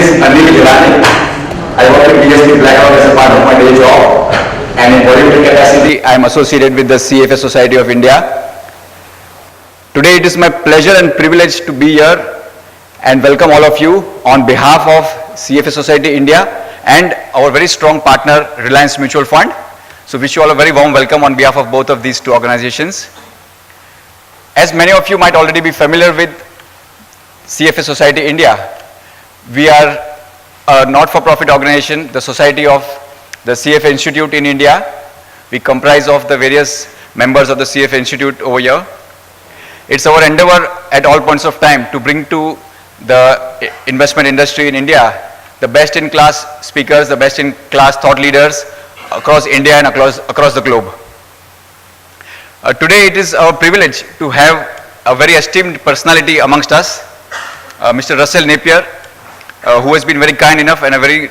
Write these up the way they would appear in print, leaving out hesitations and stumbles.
I work at BSP Blackout as a part of my day job, and in political capacity, I am associated with the CFA Society of India. Today, it is my pleasure and privilege to be here and welcome all of you on behalf of CFA Society India and our very strong partner, Reliance Mutual Fund. So, wish you all a very warm welcome on behalf of both of these two organizations. As many of you might already be familiar with CFA Society India, we are a not-for-profit organization, the Society of the CFA Institute in India. We comprise of the various members of the CFA Institute over here. It's our endeavor at all points of time to bring to the investment industry in India the best-in-class speakers, the best-in-class thought leaders across India and across the globe. Today it is our privilege to have a very esteemed personality amongst us, Mr. Russell Napier, who has been very kind enough and a very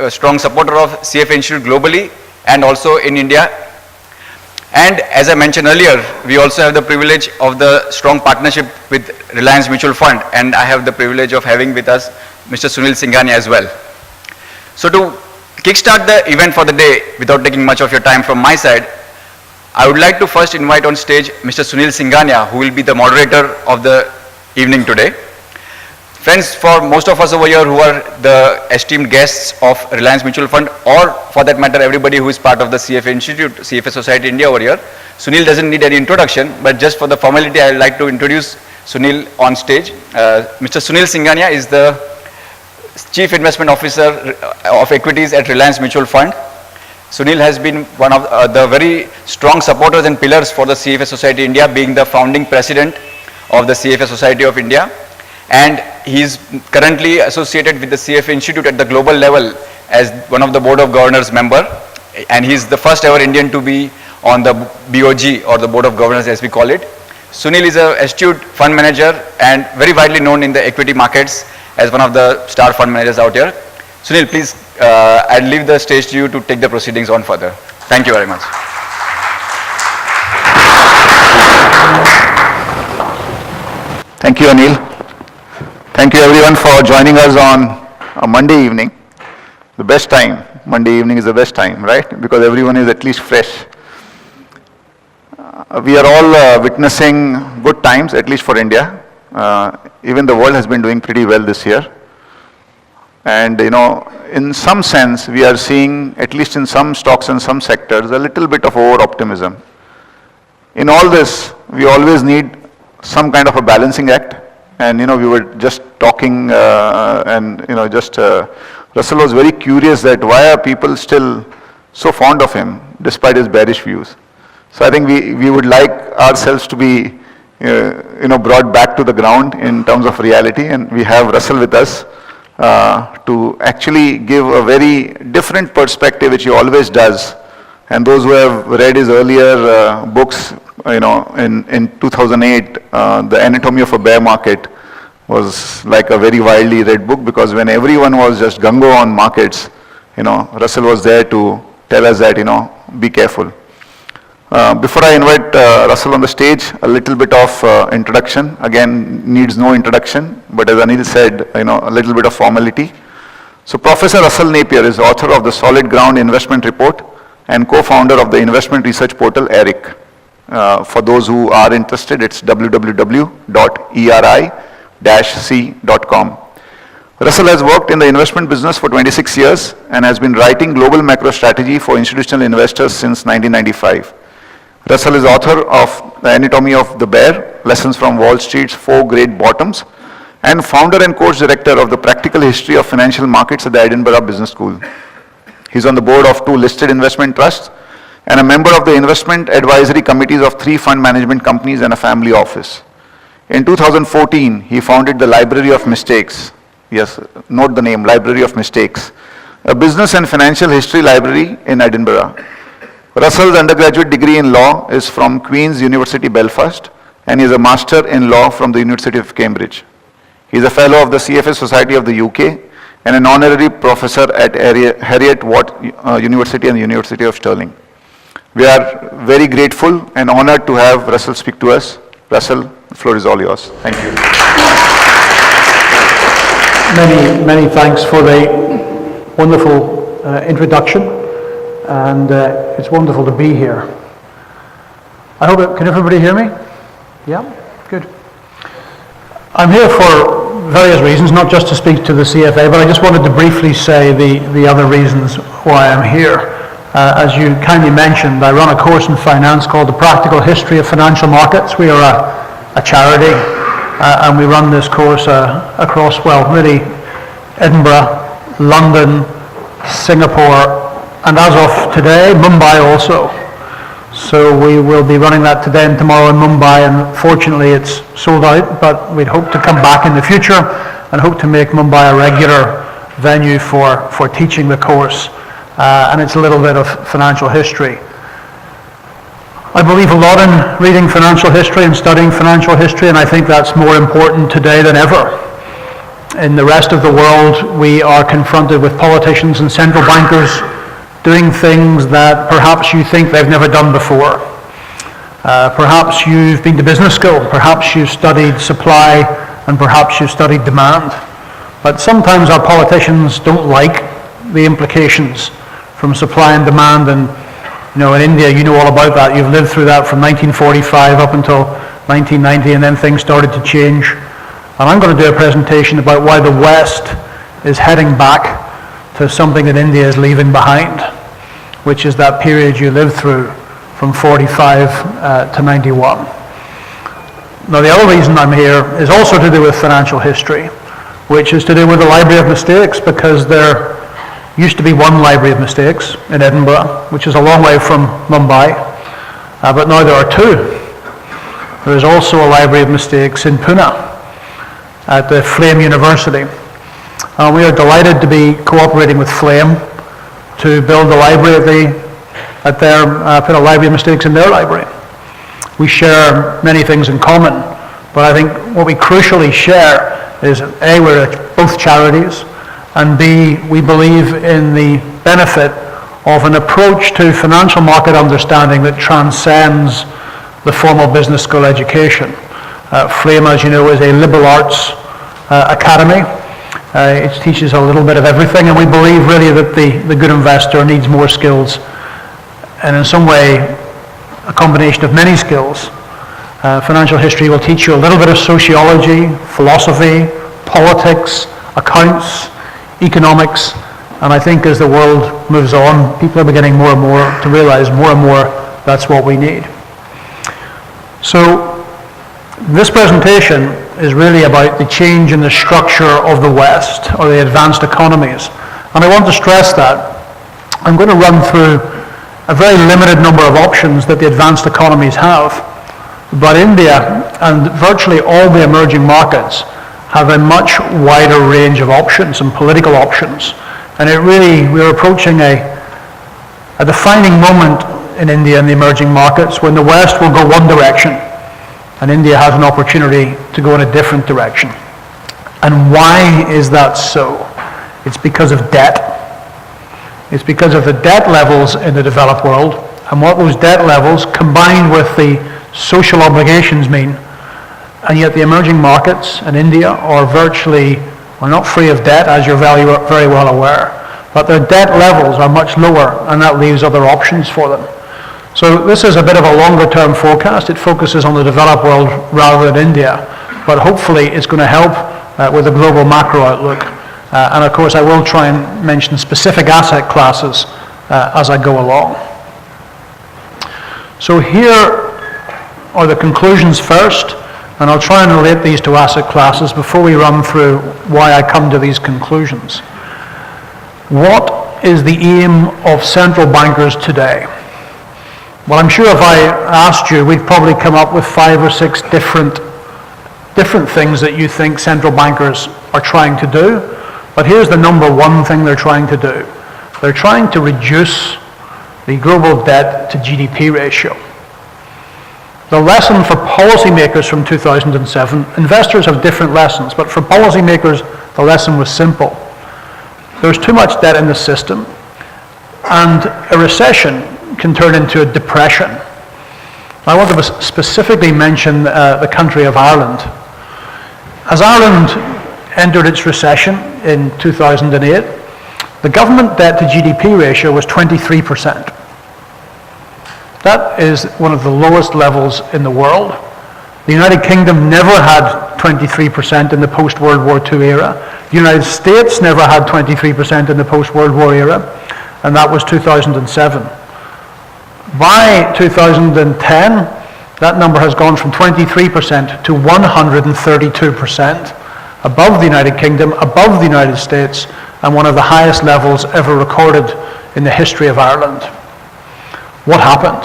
strong supporter of CFA Institute globally and also in India. And as I mentioned earlier, we also have the privilege of the strong partnership with Reliance Mutual Fund, and I have the privilege of having with us Mr. Sunil Singhania as well. So to kickstart the event for the day, without taking much of your time from my side, I would like to first invite on stage Mr. Sunil Singhania, who will be the moderator of the evening today. Friends, for most of us over here who are the esteemed guests of Reliance Mutual Fund, or for that matter everybody who is part of the CFA Institute, CFA Society India over here, Sunil doesn't need any introduction, but just for the formality I would like to introduce Sunil on stage. Mr. Sunil Singhania is the Chief Investment Officer of Equities at Reliance Mutual Fund. Sunil has been one of the very strong supporters and pillars for the CFA Society India, being the founding president of the CFA Society of India. And he is currently associated with the CFA Institute at the global level as one of the Board of Governors member, and he is the first ever Indian to be on the BOG, or the Board of Governors as we call it. Sunil is an astute fund manager and very widely known in the equity markets as one of the star fund managers out here. Sunil, please, I'll leave the stage to you to take the proceedings on further. Thank you very much. Thank you, Anil. Thank you everyone for joining us on a Monday evening. The best time, Monday evening is the best time, right? Because everyone is at least fresh. We are all witnessing good times, at least for India. Even the world has been doing pretty well this year. And you know, in some sense, we are seeing, at least in some stocks and some sectors, a little bit of over-optimism. In all this, we always need some kind of a balancing act. And you know, we were just talking and you know, Russell was very curious that why are people still so fond of him despite his bearish views. So I think we would like ourselves to be you know, brought back to the ground in terms of reality, and we have Russell with us to actually give a very different perspective, which he always does. And those who have read his earlier books, you know, in 2008, The Anatomy of a Bear Market was like a very widely read book, because when everyone was just gung-ho on markets, you know, Russell was there to tell us that, you know, be careful. Before I invite Russell on the stage, a little bit of introduction. Again, needs no introduction, but as Anil said, you know, a little bit of formality. So Professor Russell Napier is author of the Solid Ground Investment Report and co-founder of the investment research portal ERIC. For those who are interested, it's www.eri-c.com. Russell has worked in the investment business for 26 years and has been writing global macro strategy for institutional investors since 1995. Russell is author of The Anatomy of the Bear, Lessons from Wall Street's 4 Great Bottoms, and founder and course director of the Practical History of Financial Markets at the Edinburgh Business School. He's on the board of 2 listed investment trusts and a member of the investment advisory committees of 3 fund management companies and a family office. In 2014, he founded the Library of Mistakes. Yes, note the name, Library of Mistakes, a business and financial history library in Edinburgh. Russell's undergraduate degree in law is from Queen's University Belfast, and he is a master in law from the University of Cambridge. He is a fellow of the CFA Society of the UK and an honorary professor at Heriot-Watt University and the University of Stirling. We are very grateful and honored to have Russell speak to us. Russell, the floor is all yours. Thank you. Many thanks for the wonderful introduction, and it's wonderful to be here. I hope, can everybody hear me? Yeah, good. I'm here for various reasons, not just to speak to the CFA, but I just wanted to briefly say the other reasons why I'm here. As you kindly mentioned, I run a course in finance called The Practical History of Financial Markets. We are a charity, and we run this course across, well, really Edinburgh, London, Singapore, and as of today, Mumbai also. So we will be running that today and tomorrow in Mumbai, and fortunately it's sold out, but we'd hope to come back in the future and hope to make Mumbai a regular venue for teaching the course. And it's a little bit of financial history. I believe a lot in reading financial history and studying financial history, and I think that's more important today than ever. In the rest of the world, we are confronted with politicians and central bankers doing things that perhaps you think they've never done before. Perhaps you've been to business school, perhaps you've studied supply, and perhaps you've studied demand. But sometimes our politicians don't like the implications from supply and demand, and you know, in India, you know all about that. You've lived through that from 1945 up until 1990, and then things started to change. And I'm going to do a presentation about why the West is heading back to something that India is leaving behind, which is that period you lived through from 45 to 91. Now, the other reason I'm here is also to do with financial history, which is to do with the Library of Mistakes, because there used to be one Library of Mistakes in Edinburgh, which is a long way from Mumbai, but now there are two. There is also a Library of Mistakes in Pune at the Flame University. We are delighted to be cooperating with Flame to build a library at their put a Library of Mistakes in their library. We share many things in common, but I think what we crucially share is A, we're both charities, and B, we believe in the benefit of an approach to financial market understanding that transcends the formal business school education. Flame, as you know, is a liberal arts academy. It teaches a little bit of everything, and we believe really that the good investor needs more skills, and in some way a combination of many skills. Financial history will teach you a little bit of sociology, philosophy, politics, accounts, economics, and I think as the world moves on, people are beginning more and more to realize more and more that's what we need. So this presentation is really about the change in the structure of the West, or the advanced economies. And I want to stress that. I'm going to run through a very limited number of options that the advanced economies have. But India and virtually all the emerging markets have a much wider range of options and political options. And we're approaching a defining moment in India and the emerging markets when the West will go one direction and India has an opportunity to go in a different direction. And why is that so? It's because of debt. It's because of the debt levels in the developed world, and what those debt levels combined with the social obligations mean. And yet the emerging markets and India are not free of debt, as you're very well aware, but their debt levels are much lower, and that leaves other options for them. So this is a bit of a longer term forecast. It focuses on the developed world rather than India, but hopefully it's going to help with the global macro outlook. And of course I will try and mention specific asset classes as I go along. So here are the conclusions first, and I'll try and relate these to asset classes before we run through why I come to these conclusions. What is the aim of central bankers today? Well, I'm sure if I asked you, we'd probably come up with 5 or 6 different things that you think central bankers are trying to do. But here's the number one thing they're trying to do. They're trying to reduce the global debt to GDP ratio. The lesson for policymakers from 2007, investors have different lessons, but for policymakers, the lesson was simple. There's too much debt in the system, and a recession can turn into a depression. I want to specifically mention the country of Ireland. As Ireland entered its recession in 2008, the government debt to GDP ratio was 23%. That is one of the lowest levels in the world. The United Kingdom never had 23% in the post-World War II era. The United States never had 23% in the post-World War era, and that was 2007. By 2010, that number has gone from 23% to 132%, above the United Kingdom, above the United States, and one of the highest levels ever recorded in the history of Ireland. What happened?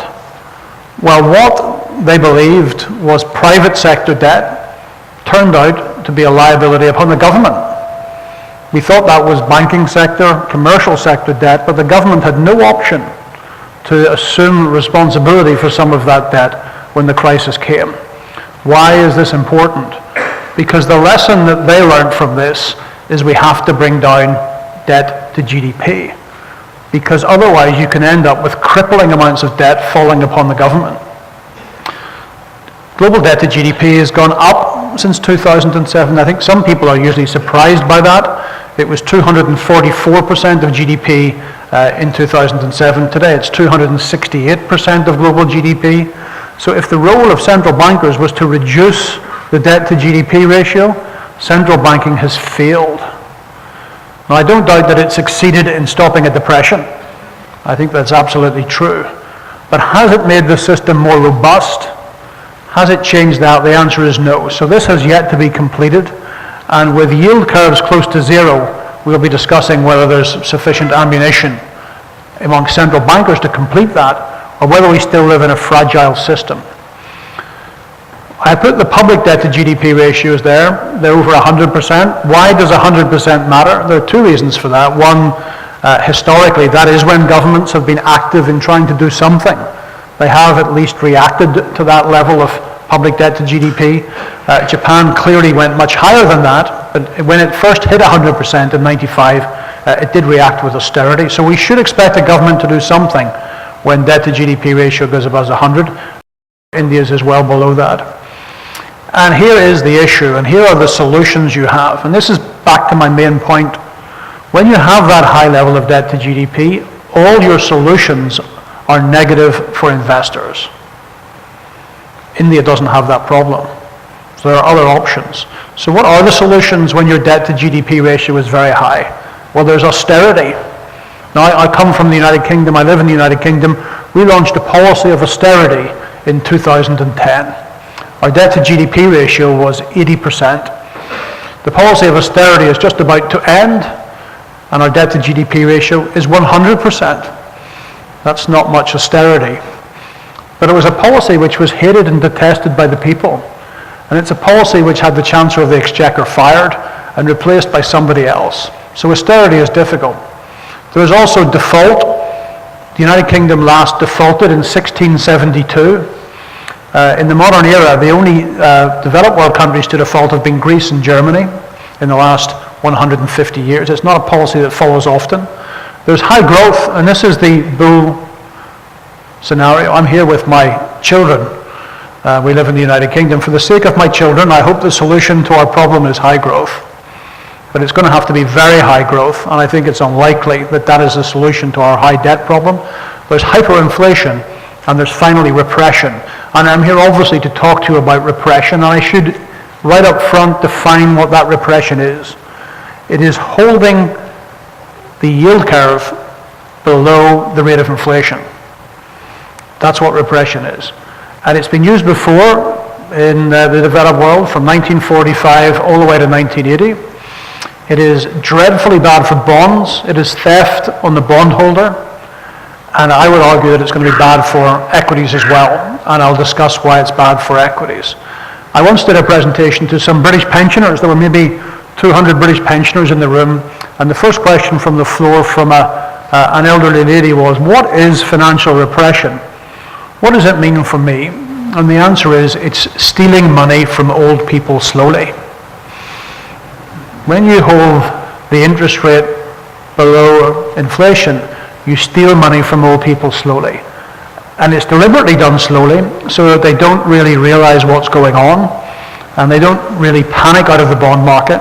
Well, what they believed was private sector debt turned out to be a liability upon the government. We thought that was banking sector, commercial sector debt, but the government had no option to assume responsibility for some of that debt when the crisis came. Why is this important? Because the lesson that they learned from this is we have to bring down debt to GDP, because otherwise you can end up with crippling amounts of debt falling upon the government. Global debt to GDP has gone up since 2007. I think some people are usually surprised by that. It was 244% of GDP in 2007. Today it's 268% of global GDP. So if the role of central bankers was to reduce the debt to GDP ratio, central banking has failed. Now, I don't doubt that it succeeded in stopping a depression. I think that's absolutely true. But has it made the system more robust? Has it changed that? The answer is no. So this has yet to be completed. And with yield curves close to zero, we'll be discussing whether there's sufficient ammunition among central bankers to complete that, or whether we still live in a fragile system. I put the public debt to GDP ratios there. They're over 100%. Why does 100% matter? There are two reasons for that. One, historically, that is when governments have been active in trying to do something. They have at least reacted to that level of public debt to GDP. Japan clearly went much higher than that, but when it first hit 100% in 95, it did react with austerity. So we should expect a government to do something when debt to GDP ratio goes above 100. India's is well below that. And here is the issue, and here are the solutions you have. And this is back to my main point. When you have that high level of debt to GDP, all your solutions are negative for investors. India doesn't have that problem. So there are other options. So what are the solutions when your debt to GDP ratio is very high? Well, there's austerity. Now, I come from the United Kingdom, I live in the United Kingdom. We launched a policy of austerity in 2010. Our debt to GDP ratio was 80%. The policy of austerity is just about to end, and our debt to GDP ratio is 100%. That's not much austerity. But it was a policy which was hated and detested by the people. And it's a policy which had the Chancellor of the Exchequer fired and replaced by somebody else. So austerity is difficult. There is also default. The United Kingdom last defaulted in 1672. In the modern era, the only developed world countries to default have been Greece and Germany in the last 150 years. It's not a policy that follows often. There's high growth, and this is the bull scenario. I'm here with my children. We live in the United Kingdom. For the sake of my children, I hope the solution to our problem is high growth. But it's going to have to be very high growth, and I think it's unlikely that that is the solution to our high debt problem. There's hyperinflation, and there's finally repression. And I'm here obviously to talk to you about repression, and I should right up front define what that repression is. It is holding the yield curve below the rate of inflation. That's what repression is. And it's been used before in the developed world from 1945 all the way to 1980. It is dreadfully bad for bonds. It is theft on the bondholder. And I would argue that it's going to be bad for equities as well. And I'll discuss why it's bad for equities. I once did a presentation to some British pensioners. There were maybe 200 British pensioners in the room. And the first question from the floor from an elderly lady was, what is financial repression? What does it mean for me? And the answer is, it's stealing money from old people slowly. When you hold the interest rate below inflation, you steal money from old people slowly. And it's deliberately done slowly so that they don't really realize what's going on, and they don't really panic out of the bond market,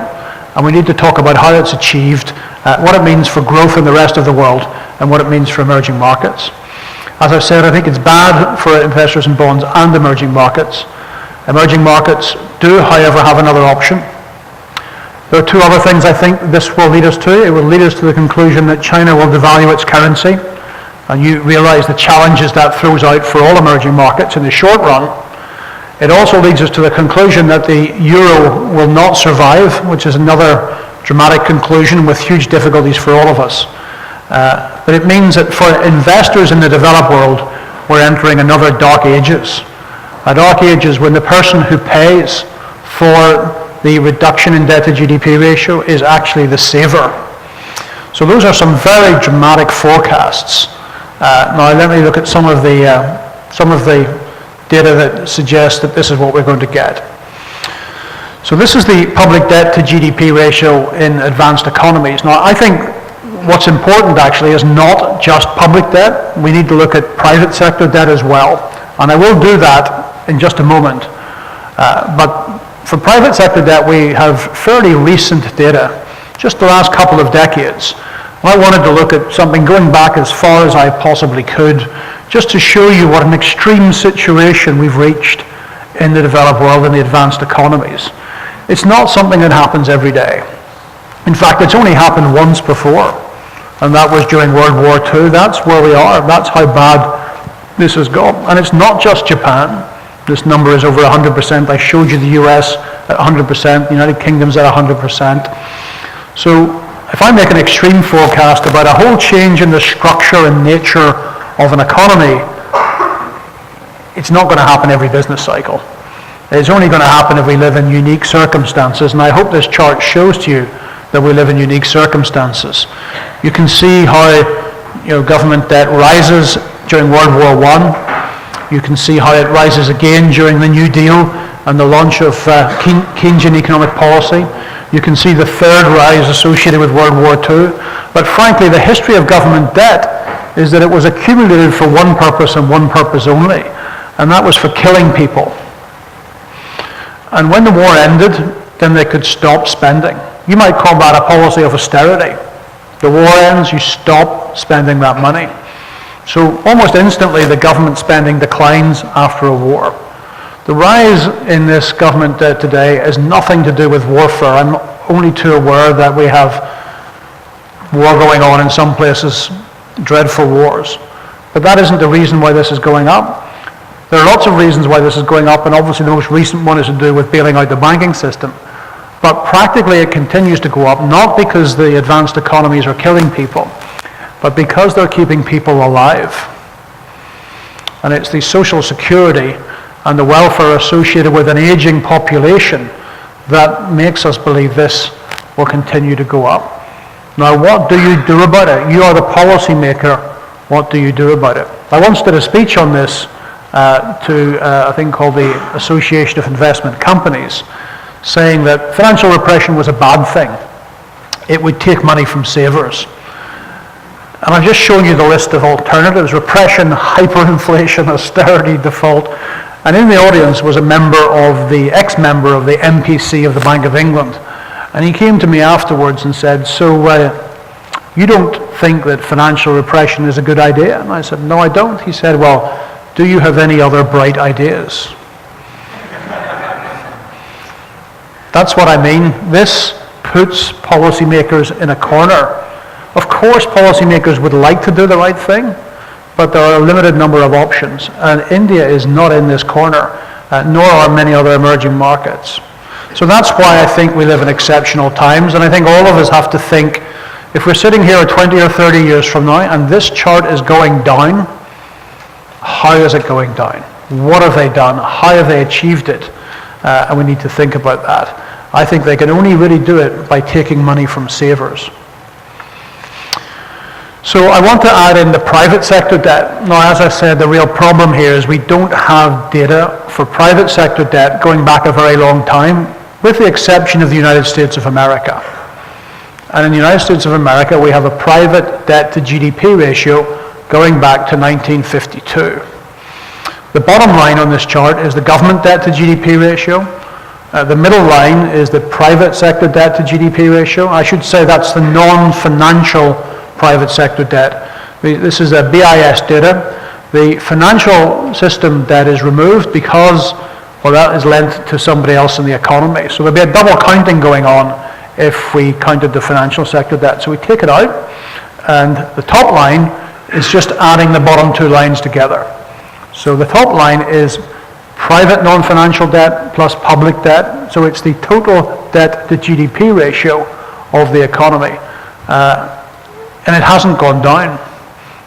and we need to talk about how it's achieved, what it means for growth in the rest of the world, and what it means for emerging markets. As I've said, I think it's bad for investors in bonds and emerging markets. Emerging markets do, however, have another option. There are two other things I think this will lead us to. It will lead us to the conclusion that China will devalue its currency, and you realize the challenges that throws out for all emerging markets in the short run. It also leads us to the conclusion that the euro will not survive, which is another dramatic conclusion with huge difficulties for all of us. But it means that for investors in the developed world, we're entering another dark ages. A dark ages when the person who pays for the reduction in debt to GDP ratio is actually the saver. So those are some very dramatic forecasts. Now let me look at some of the data that suggests that this is what we're going to get. So this is the public debt to GDP ratio in advanced economies. Now I think what's important actually is not just public debt. We need to look at private sector debt as well. And I will do that in just a moment. But for private sector debt, we have fairly recent data, just the last couple of decades. I wanted to look at something going back as far as I possibly could, just to show you what an extreme situation we've reached in the developed world and the advanced economies. It's not something that happens every day. In fact, it's only happened once before, and that was during World War II. That's where we are. That's how bad this has gone. And it's not just Japan. This number is over 100%. I showed you the US at 100%, the United Kingdom's at 100%. So if I make an extreme forecast about a whole change in the structure and nature of an economy, it's not going to happen every business cycle. It's only going to happen if we live in unique circumstances, and I hope this chart shows to you that we live in unique circumstances. You can see how government debt rises during World War I. You can see how it rises again during the New Deal and the launch of Keynesian economic policy. You can see the third rise associated with World War II. But frankly, the history of government debt is that it was accumulated for one purpose and one purpose only, and that was for killing people. And when the war ended, then they could stop spending. You might call that a policy of austerity. The war ends, you stop spending that money. So almost instantly, the government spending declines after a war. The rise in this government debt today is nothing to do with warfare. I'm only too aware that we have war going on in some places, dreadful wars. But that isn't the reason why this is going up. There are lots of reasons why this is going up, and obviously the most recent one is to do with bailing out the banking system. But practically it continues to go up, not because the advanced economies are killing people, but because they're keeping people alive. And it's the social security and the welfare associated with an aging population that makes us believe this will continue to go up. Now, what do you do about it? You are the policy maker. What do you do about it? I once did a speech on this to a thing called the Association of Investment Companies, saying that financial repression was a bad thing. It would take money from savers. And I've just shown you the list of alternatives: repression, hyperinflation, austerity, default. And in the audience was a ex-member of the MPC of the Bank of England. And he came to me afterwards and said, so you don't think that financial repression is a good idea? And I said, no, I don't. He said, well, do you have any other bright ideas? That's what I mean. This puts policymakers in a corner. Of course, policymakers would like to do the right thing, but there are a limited number of options. And India is not in this corner, nor are many other emerging markets. So that's why I think we live in exceptional times, and I think all of us have to think, if we're sitting here 20 or 30 years from now, and this chart is going down, how is it going down? What have they done? How have they achieved it? And we need to think about that. I think they can only really do it by taking money from savers. So I want to add in the private sector debt. Now, as I said, the real problem here is we don't have data for private sector debt going back a very long time, with the exception of the United States of America. And in the United States of America, we have a private debt to GDP ratio going back to 1952. The bottom line on this chart is the government debt to GDP ratio, The middle line is the private sector debt to GDP ratio. I should say that's the non-financial private sector debt. This is a BIS data. The financial system debt is removed because, well, that is lent to somebody else in the economy. So there'd be a double counting going on if we counted the financial sector debt. So we take it out, and the top line is just adding the bottom two lines together. So the top line is private non-financial debt plus public debt. So it's the total debt to GDP ratio of the economy. And it hasn't gone down.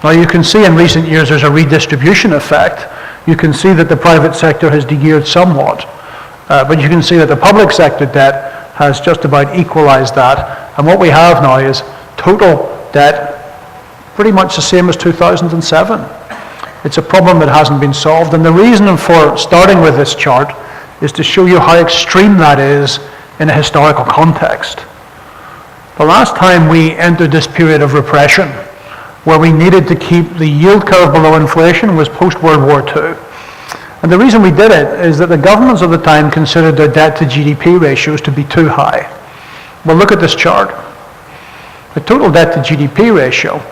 Now you can see in recent years there's a redistribution effect. You can see that the private sector has de-geared somewhat. But you can see that the public sector debt has just about equalized that. And what we have now is total debt pretty much the same as 2007. It's a problem that hasn't been solved. And the reason for starting with this chart is to show you how extreme that is in a historical context. The last time we entered this period of repression, where we needed to keep the yield curve below inflation, was post-World War II. And the reason we did it is that the governments of the time considered their debt to GDP ratios to be too high. Well, look at this chart. The total debt to GDP ratio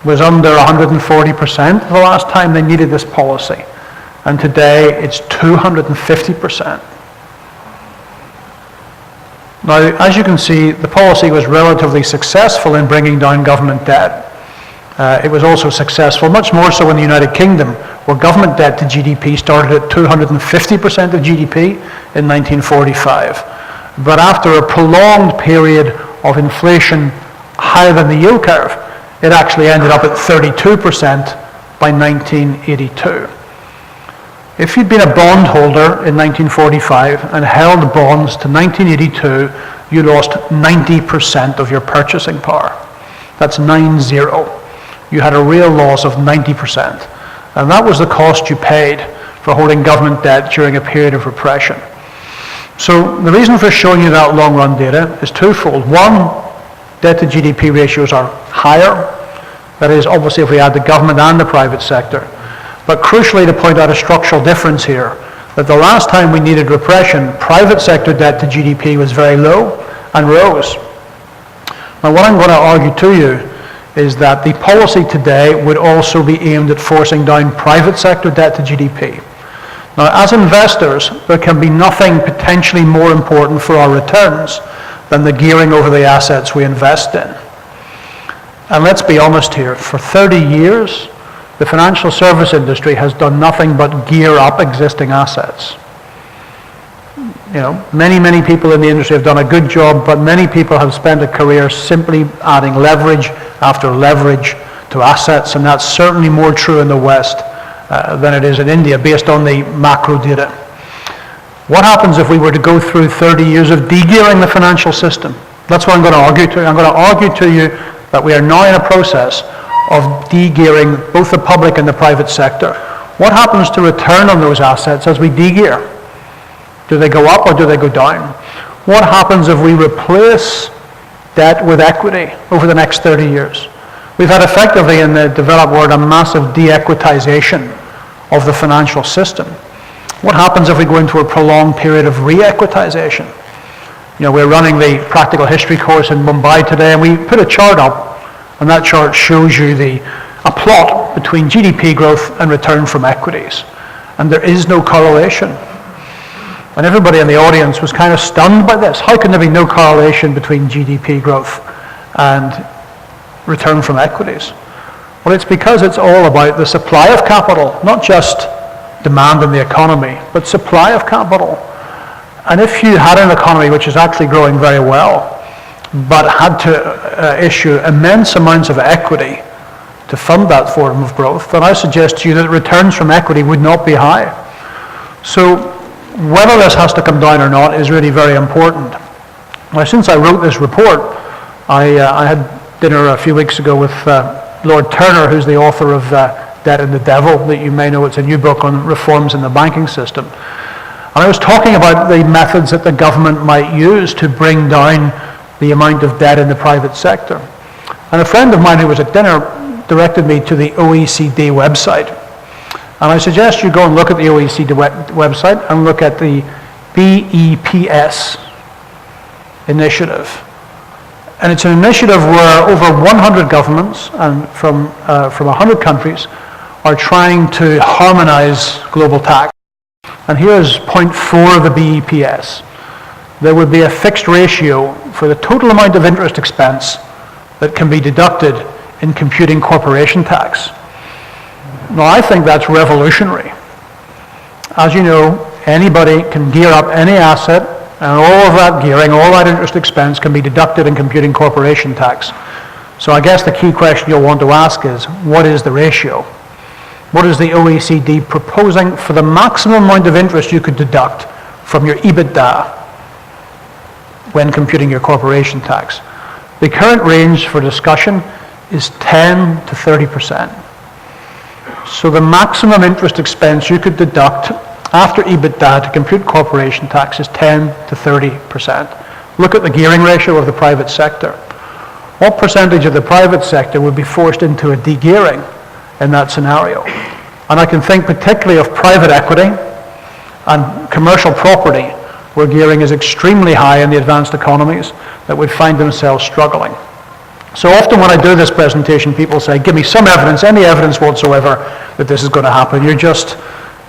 was under 140% the last time they needed this policy. And today it's 250%. Now, as you can see, the policy was relatively successful in bringing down government debt. It was also successful, much more so in the United Kingdom, where government debt to GDP started at 250% of GDP in 1945. But after a prolonged period of inflation higher than the yield curve, it actually ended up at 32% by 1982. If you'd been a bondholder in 1945 and held bonds to 1982, you lost 90% of your purchasing power. That's 9-0. You had a real loss of 90%. And that was the cost you paid for holding government debt during a period of repression. So the reason for showing you that long-run data is twofold. One, debt to GDP ratios are higher. That is, obviously, if we add the government and the private sector. But crucially, to point out a structural difference here, that the last time we needed repression, private sector debt to GDP was very low and rose. Now, what I'm going to argue to you is that the policy today would also be aimed at forcing down private sector debt to GDP. Now, as investors, there can be nothing potentially more important for our returns than the gearing over the assets we invest in. And let's be honest here, for 30 years, the financial service industry has done nothing but gear up existing assets. You know, many people in the industry have done a good job, but many people have spent a career simply adding leverage after leverage to assets, and that's certainly more true in the West than it is in India, based on the macro data. What happens if we were to go through 30 years of de-gearing the financial system? That's what I'm going to argue to you. I'm going to argue to you that we are now in a process of de-gearing both the public and the private sector. What happens to return on those assets as we de-gear? Do they go up or do they go down? What happens if we replace debt with equity over the next 30 years? We've had effectively in the developed world a massive de-equitization of the financial system. What happens if we go into a prolonged period of re-equitization? You know, we're running the practical history course in Mumbai today, and we put a chart up, and that chart shows you a plot between GDP growth and return from equities. And there is no correlation. And everybody in the audience was kind of stunned by this. How can there be no correlation between GDP growth and return from equities? Well, it's because it's all about the supply of capital, not just demand in the economy, but supply of capital. And if you had an economy which is actually growing very well, but had to issue immense amounts of equity to fund that form of growth, then I suggest to you that returns from equity would not be high. So whether this has to come down or not is really very important. Now, since I wrote this report, I had dinner a few weeks ago with Lord Turner, who's the author of Debt and the Devil, that you may know. It's a new book on reforms in the banking system. And I was talking about the methods that the government might use to bring down the amount of debt in the private sector. And a friend of mine who was at dinner directed me to the OECD website. And I suggest you go and look at the OECD website and look at the BEPS initiative. And it's an initiative where over 100 governments and from 100 countries are trying to harmonize global tax. And here's point 4 of the BEPS. There would be a fixed ratio for the total amount of interest expense that can be deducted in computing corporation tax. Now, I think that's revolutionary. As you know, anybody can gear up any asset, and all of that gearing, all that interest expense can be deducted in computing corporation tax. So I guess the key question you'll want to ask is, what is the ratio? What is the OECD proposing for the maximum amount of interest you could deduct from your EBITDA when computing your corporation tax? The current range for discussion is 10 to 30%. So the maximum interest expense you could deduct after EBITDA to compute corporation tax is 10 to 30%. Look at the gearing ratio of the private sector. What percentage of the private sector would be forced into a de-gearing in that scenario? And I can think particularly of private equity and commercial property, where gearing is extremely high in the advanced economies, that would find themselves struggling. So often when I do this presentation, people say, give me some evidence, any evidence whatsoever, that this is going to happen. You're just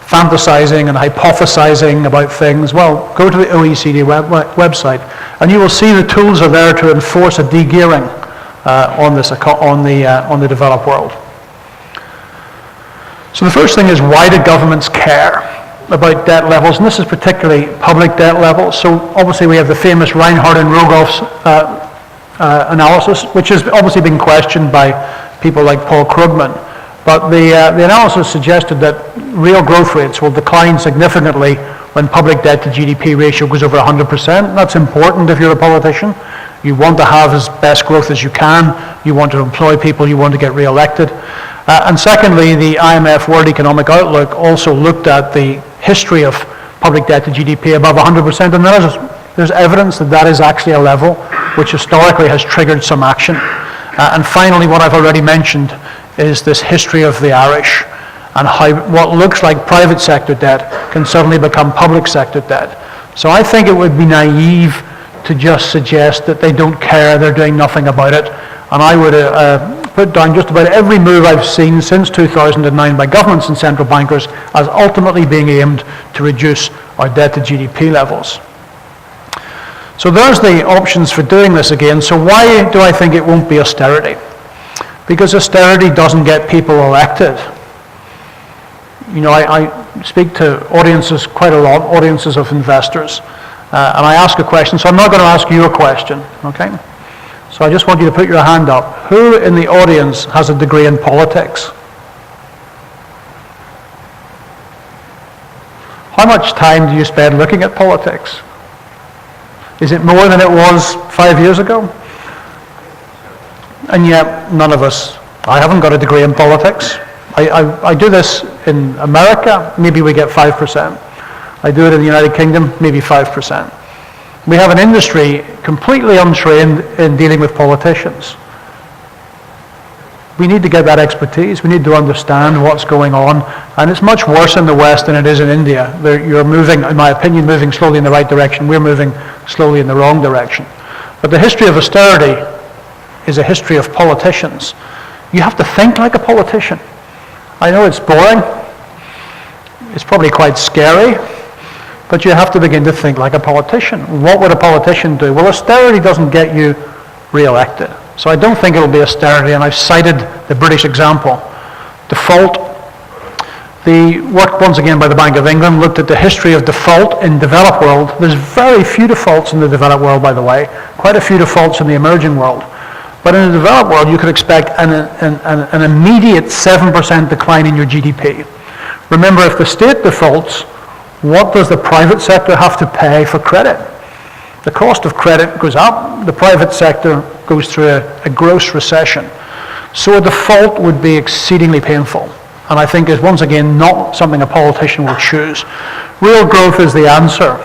fantasizing and hypothesizing about things. Well, go to the OECD website, and you will see the tools are there to enforce a de-gearing on the developed world. So the first thing is, why do governments care about debt levels? And this is particularly public debt levels. So obviously we have the famous Reinhardt and Rogoff's analysis, which has obviously been questioned by people like Paul Krugman. But the analysis suggested that real growth rates will decline significantly when public debt to GDP ratio goes over 100%. That's important if you're a politician. You want to have as best growth as you can. You want to employ people. You want to get re-elected. And secondly, the IMF World Economic Outlook also looked at the history of public debt to GDP above 100%, and there's evidence that that is actually a level which historically has triggered some action. And finally, what I've already mentioned is this history of the Irish and how what looks like private sector debt can suddenly become public sector debt. So I think it would be naive to just suggest that they don't care, they're doing nothing about it. And I would put down just about every move I've seen since 2009 by governments and central bankers as ultimately being aimed to reduce our debt to GDP levels. So there's the options for doing this again. So why do I think it won't be austerity? Because austerity doesn't get people elected. You know, I speak to audiences quite a lot, audiences of investors, and I ask a question, so I'm not going to ask you a question, okay? So I just want you to put your hand up. Who in the audience has a degree in politics? How much time do you spend looking at politics? Is it more than it was 5 years ago? And yet, none of us, I haven't got a degree in politics. I do this in America, maybe we get 5%. I do it in the United Kingdom, maybe 5%. We have an industry completely untrained in dealing with politicians. We need to get that expertise. We need to understand what's going on. And it's much worse in the West than it is in India. You're moving, in my opinion, moving slowly in the right direction. We're moving slowly in the wrong direction. But the history of austerity is a history of politicians. You have to think like a politician. I know it's boring. It's probably quite scary. But you have to begin to think like a politician. What would a politician do? Well, austerity doesn't get you re-elected. So I don't think it'll be austerity, and I've cited the British example. Default. The work, once again, by the Bank of England looked at the history of default in developed world. There's very few defaults in the developed world, by the way. Quite a few defaults in the emerging world. But in the developed world, you could expect an immediate 7% decline in your GDP. Remember, if the state defaults, what does the private sector have to pay for credit? The cost of credit goes up, the private sector goes through a gross recession. So a default would be exceedingly painful, and I think is once again not something a politician will choose. Real growth is the answer,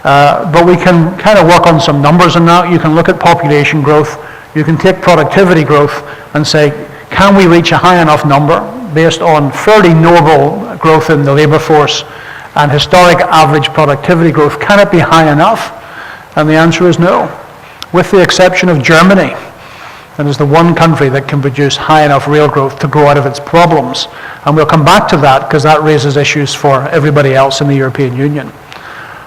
but we can kind of work on some numbers on that. You can look at population growth, you can take productivity growth and say, can we reach a high enough number based on fairly normal growth in the labour force and historic average productivity growth, can it be high enough? And the answer is no. With the exception of Germany, and is the one country that can produce high enough real growth to grow out of its problems. And we'll come back to that because that raises issues for everybody else in the European Union.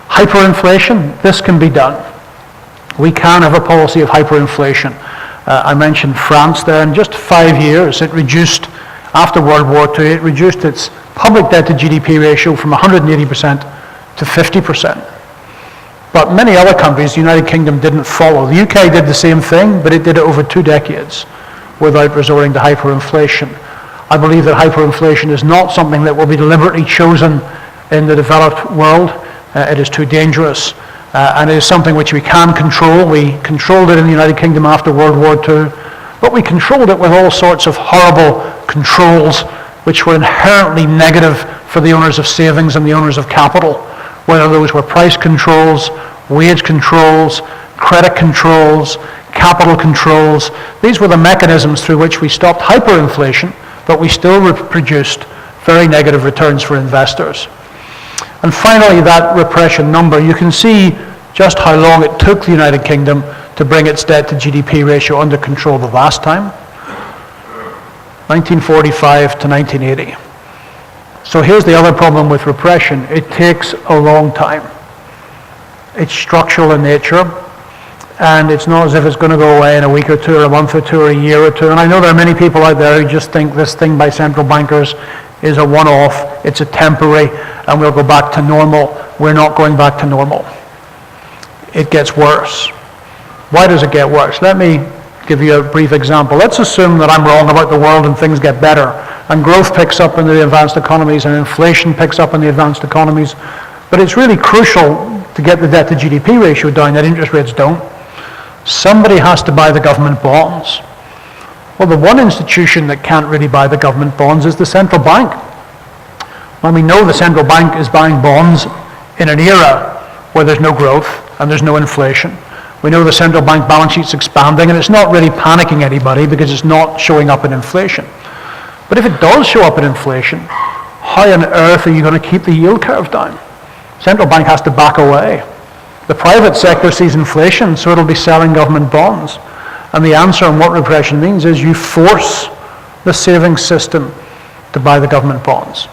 Hyperinflation, this can be done. We can have a policy of hyperinflation. I mentioned France there. In just 5 years, it reduced, after World War II, it reduced its public debt to GDP ratio from 180% to 50%. But many other countries, the United Kingdom, didn't follow. The UK did the same thing, but it did it over 2 decades without resorting to hyperinflation. I believe that hyperinflation is not something that will be deliberately chosen in the developed world. It is too dangerous, and it is something which we can control. We controlled it in the United Kingdom after World War II, but we controlled it with all sorts of horrible controls which were inherently negative for the owners of savings and the owners of capital, whether those were price controls, wage controls, credit controls, capital controls. These were the mechanisms through which we stopped hyperinflation, but we still produced very negative returns for investors. And finally, that repression number, you can see just how long it took the United Kingdom to bring its debt to GDP ratio under control the last time, 1945 to 1980. So here's the other problem with repression. It takes a long time. It's structural in nature, and it's not as if it's going to go away in a week or two or a month or two or a year or two. And I know there are many people out there who just think this thing by central bankers is a one-off, it's a temporary, and we'll go back to normal. We're not going back to normal. It gets worse. Why does it get worse? Let me give you a brief example. Let's assume that I'm wrong about the world and things get better, and growth picks up in the advanced economies and inflation picks up in the advanced economies. But it's really crucial to get the debt to GDP ratio down that interest rates don't. Somebody has to buy the government bonds. Well, the one institution that can't really buy the government bonds is the central bank. When we know the central bank is buying bonds in an era where there's no growth and there's no inflation, we know the central bank balance sheet's expanding, and it's not really panicking anybody because it's not showing up in inflation. But if it does show up in inflation, how on earth are you going to keep the yield curve down? Central bank has to back away. The private sector sees inflation, so it'll be selling government bonds. And the answer on what repression means is you force the savings system to buy the government bonds.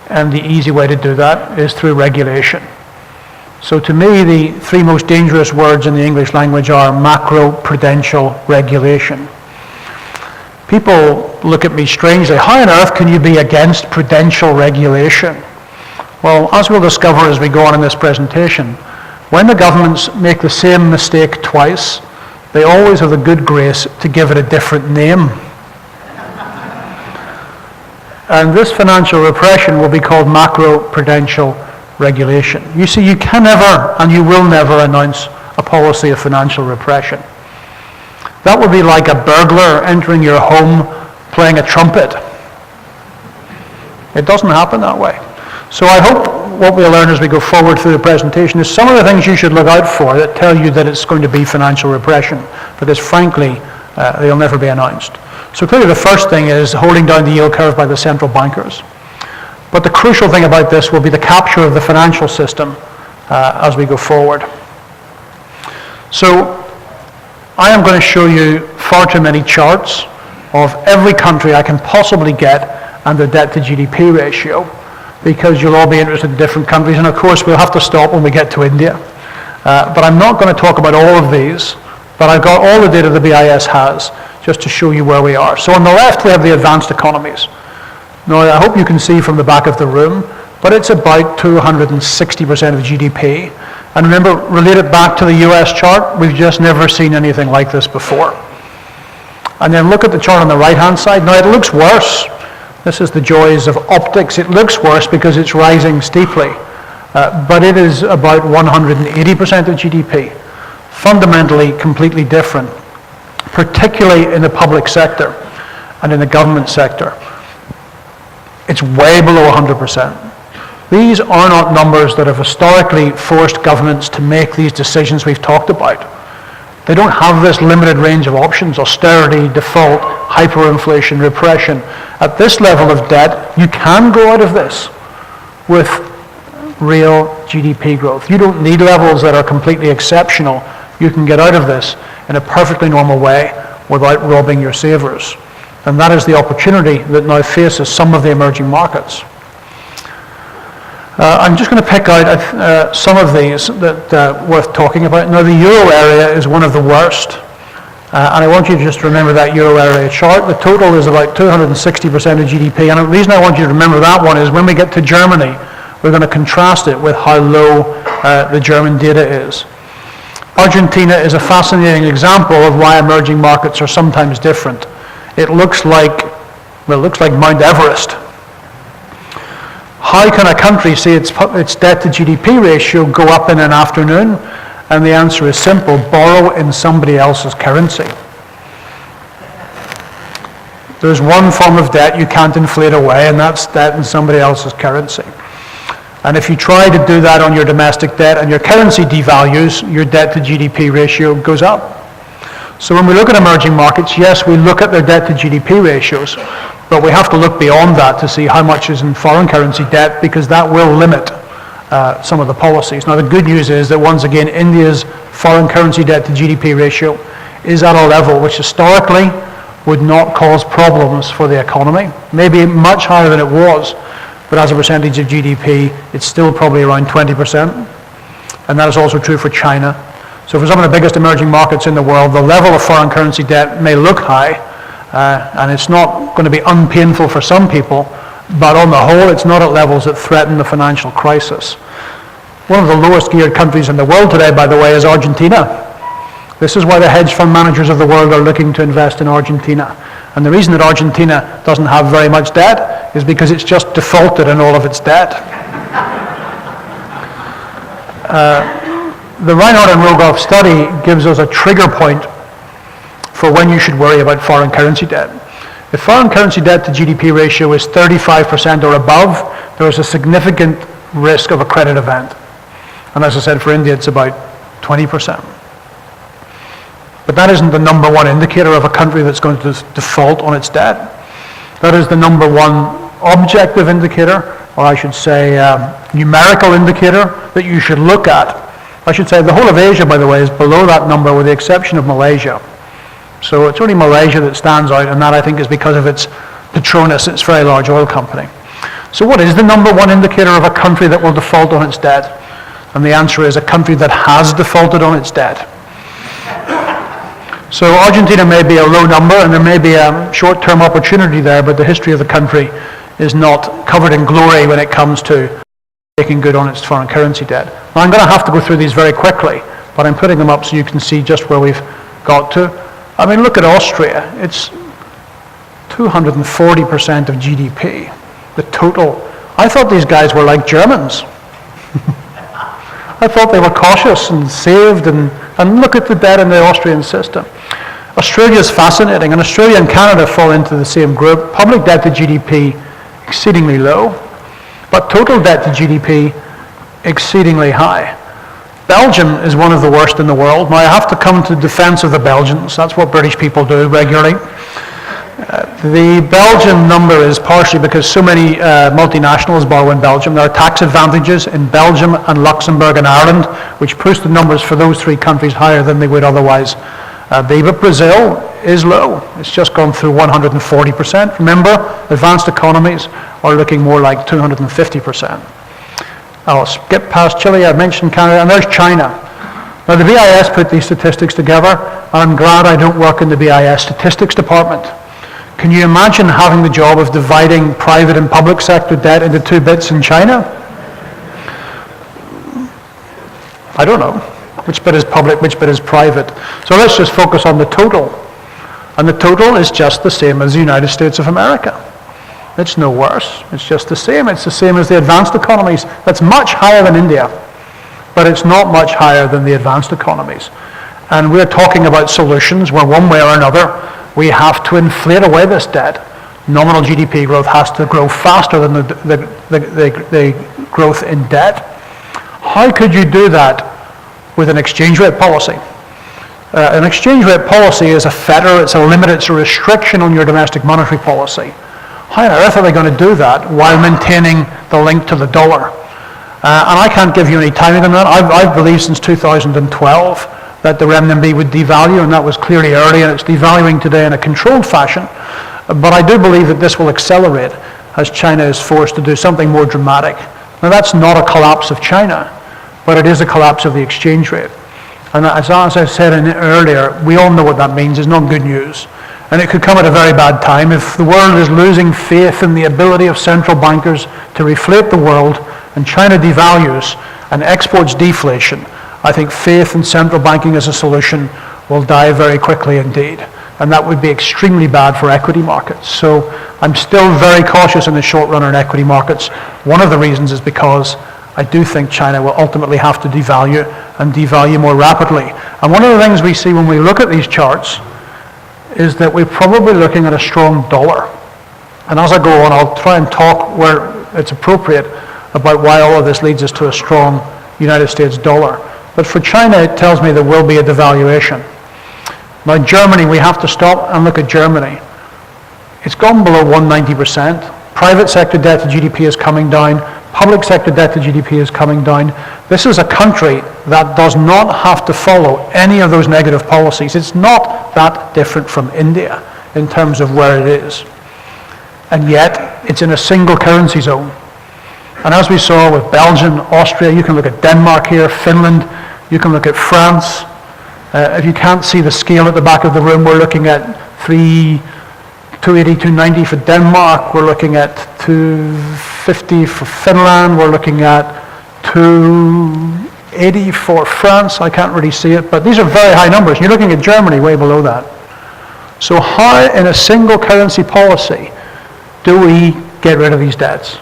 And the easy way to do that is through regulation. So to me, the 3 most dangerous words in the English language are macro-prudential regulation. People look at me strangely. How on earth can you be against prudential regulation? Well, as we'll discover as we go on in this presentation, when the governments make the same mistake twice, they always have the good grace to give it a different name. And this financial repression will be called macro-prudential regulation. You see, you can never and you will never announce a policy of financial repression. That would be like a burglar entering your home playing a trumpet. It doesn't happen that way. So I hope what we'll learn as we go forward through the presentation is some of the things you should look out for that tell you that it's going to be financial repression, because frankly, they'll never be announced. So clearly the first thing is holding down the yield curve by the central bankers. But the crucial thing about this will be the capture of the financial system as we go forward. So I am going to show you far too many charts of every country I can possibly get and their debt to GDP ratio, because you'll all be interested in different countries, and of course we'll have to stop when we get to India. But I'm not going to talk about all of these, but I've got all the data the BIS has just to show you where we are. So on the left we have the advanced economies. Now I hope you can see from the back of the room, but it's about 260% of GDP. And remember, relate it back to the US chart, we've just never seen anything like this before. And then look at the chart on the right-hand side. Now it looks worse. This is the joys of optics. It looks worse because it's rising steeply, but it is about 180% of GDP. Fundamentally completely different, particularly in the public sector and in the government sector. It's way below 100%. These are not numbers that have historically forced governments to make these decisions we've talked about. They don't have this limited range of options: austerity, default, hyperinflation, repression. At this level of debt, you can go out of this with real GDP growth. You don't need levels that are completely exceptional. You can get out of this in a perfectly normal way without robbing your savers. And that is the opportunity that now faces some of the emerging markets. I'm just going to pick out some of these that are worth talking about. Now, the euro area is one of the worst. And I want you to just remember that euro area chart. The total is about 260% of GDP. And the reason I want you to remember that one is when we get to Germany, we're going to contrast it with how low the German data is. Argentina is a fascinating example of why emerging markets are sometimes different. It looks like, well, it looks like Mount Everest. How can a country see its debt to GDP ratio go up in an afternoon? And the answer is simple: borrow in somebody else's currency. There's one form of debt you can't inflate away, and that's debt in somebody else's currency. And if you try to do that on your domestic debt and your currency devalues, your debt to GDP ratio goes up. So when we look at emerging markets, yes, we look at their debt to GDP ratios, but we have to look beyond that to see how much is in foreign currency debt, because that will limit some of the policies. Now, the good news is that once again, India's foreign currency debt to GDP ratio is at a level which historically would not cause problems for the economy. Maybe much higher than it was, but as a percentage of GDP, it's still probably around 20%. And that is also true for China. So for some of the biggest emerging markets in the world, the level of foreign currency debt may look high, and it's not going to be unpainful for some people, but on the whole, it's not at levels that threaten the financial crisis. One of the lowest geared countries in the world today, by the way, is Argentina. This is why the hedge fund managers of the world are looking to invest in Argentina. And the reason that Argentina doesn't have very much debt is because it's just defaulted in all of its debt. The Reinhardt and Rogoff study gives us a trigger point for when you should worry about foreign currency debt. If foreign currency debt to GDP ratio is 35% or above, there is a significant risk of a credit event. And as I said, for India, it's about 20%. But that isn't the number one indicator of a country that's going to default on its debt. That is the number one objective indicator, or I should say numerical indicator that you should look at. I should say the whole of Asia, by the way, is below that number with the exception of Malaysia. So it's only Malaysia that stands out, and that I think is because of its Petronas, its very large oil company. So what is the number one indicator of a country that will default on its debt? And the answer is a country that has defaulted on its debt. So Argentina may be a low number, and there may be a short-term opportunity there, but the history of the country is not covered in glory when it comes to making good on its foreign currency debt. Now, I'm going to have to go through these very quickly, but I'm putting them up so you can see just where we've got to. I mean, look at Austria. It's 240% of GDP, the total. I thought these guys were like Germans. I thought they were cautious and saved, and look at the debt in the Austrian system. Australia is fascinating, and Australia and Canada fall into the same group. Public debt to GDP, exceedingly low, but total debt to GDP, exceedingly high. Belgium is one of the worst in the world. Now, I have to come to the defense of the Belgians. That's what British people do regularly. The Belgian number is partially because so many multinationals borrow in Belgium. There are tax advantages in Belgium and Luxembourg and Ireland, which push the numbers for those three countries higher than they would otherwise be. But Brazil is low. It's just gone through 140%. Remember, advanced economies are looking more like 250%. I'll skip past Chile, I mentioned Canada, and there's China. Now, the BIS put these statistics together, and I'm glad I don't work in the BIS statistics department. Can you imagine having the job of dividing private and public sector debt into two bits in China? I don't know. Which bit is public, which bit is private? So let's just focus on the total. And the total is just the same as the United States of America. It's no worse. It's just the same. It's the same as the advanced economies. That's much higher than India, but it's not much higher than the advanced economies. And we're talking about solutions where one way or another we have to inflate away this debt. Nominal GDP growth has to grow faster than the growth in debt. How could you do that with an exchange rate policy? An exchange rate policy is a fetter, it's a limit, it's a restriction on your domestic monetary policy. How on earth are they going to do that while maintaining the link to the dollar? And I can't give you any timing on that. I've believed since 2012 that the renminbi would devalue, and that was clearly early, and it's devaluing today in a controlled fashion. But I do believe that this will accelerate as China is forced to do something more dramatic. Now, that's not a collapse of China, but it is a collapse of the exchange rate. And as I said earlier, we all know what that means. It's not good news. And it could come at a very bad time. If the world is losing faith in the ability of central bankers to reflate the world, and China devalues and exports deflation, I think faith in central banking as a solution will die very quickly indeed. And that would be extremely bad for equity markets. So I'm still very cautious in the short run on equity markets. One of the reasons is because I do think China will ultimately have to devalue and devalue more rapidly. And one of the things we see when we look at these charts is that we're probably looking at a strong dollar. And as I go on, I'll try and talk where it's appropriate about why all of this leads us to a strong United States dollar. But for China, it tells me there will be a devaluation. Now, Germany, we have to stop and look at Germany. It's gone below 190%. Private sector debt to GDP is coming down. Public sector debt to GDP is coming down. This is a country that does not have to follow any of those negative policies. It's not that different from India in terms of where it is. And yet, it's in a single currency zone. And as we saw with Belgium, Austria, you can look at Denmark here, Finland, you can look at France. If you can't see the scale at the back of the room, we're looking at 280, 290 for Denmark, we're looking at 250 for Finland, we're looking at 280 for France. I can't really see it, but these are very high numbers. You're looking at Germany way below that. So how in a single currency policy do we get rid of these debts?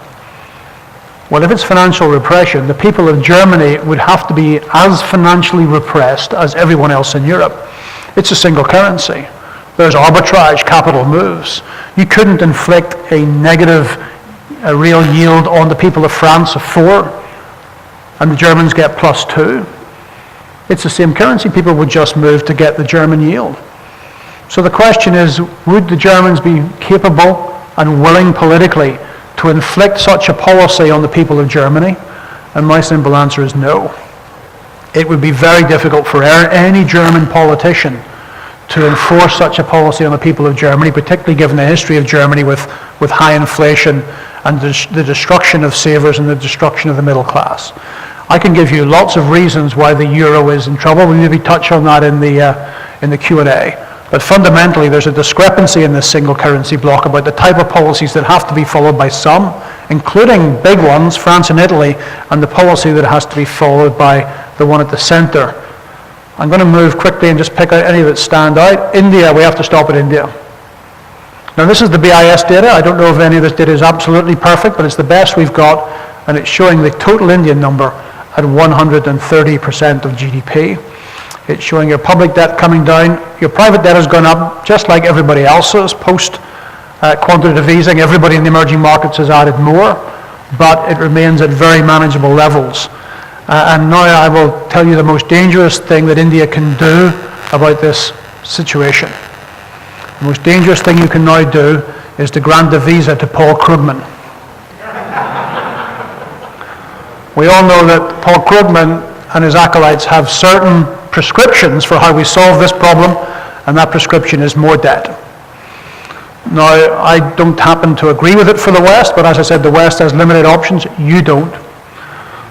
Well, if it's financial repression, the people of Germany would have to be as financially repressed as everyone else in Europe. It's a single currency. There's arbitrage, capital moves. You couldn't inflict a negative real yield on the people of France of 4, and the Germans get +2. It's the same currency. People would just move to get the German yield. So the question is, would the Germans be capable and willing politically to inflict such a policy on the people of Germany? And my simple answer is no. It would be very difficult for any German politician to enforce such a policy on the people of Germany, particularly given the history of Germany with high inflation and the destruction of savers and the destruction of the middle class. I can give you lots of reasons why the euro is in trouble. We maybe touch on that in the Q&A. But fundamentally, there's a discrepancy in this single currency bloc about the type of policies that have to be followed by some, including big ones, France and Italy, and the policy that has to be followed by the one at the center. I'm going to move quickly and just pick out any that stand out. India, we have to stop at India. Now, this is the BIS data. I don't know if any of this data is absolutely perfect, but it's the best we've got, and it's showing the total Indian number at 130% of GDP. It's showing your public debt coming down. Your private debt has gone up just like everybody else's. Post quantitative easing, everybody in the emerging markets has added more, but it remains at very manageable levels. And now I will tell you the most dangerous thing that India can do about this situation. The most dangerous thing you can now do is to grant a visa to Paul Krugman. We all know that Paul Krugman and his acolytes have certain prescriptions for how we solve this problem, and that prescription is more debt. Now, I don't happen to agree with it for the West, but as I said, the West has limited options. You don't.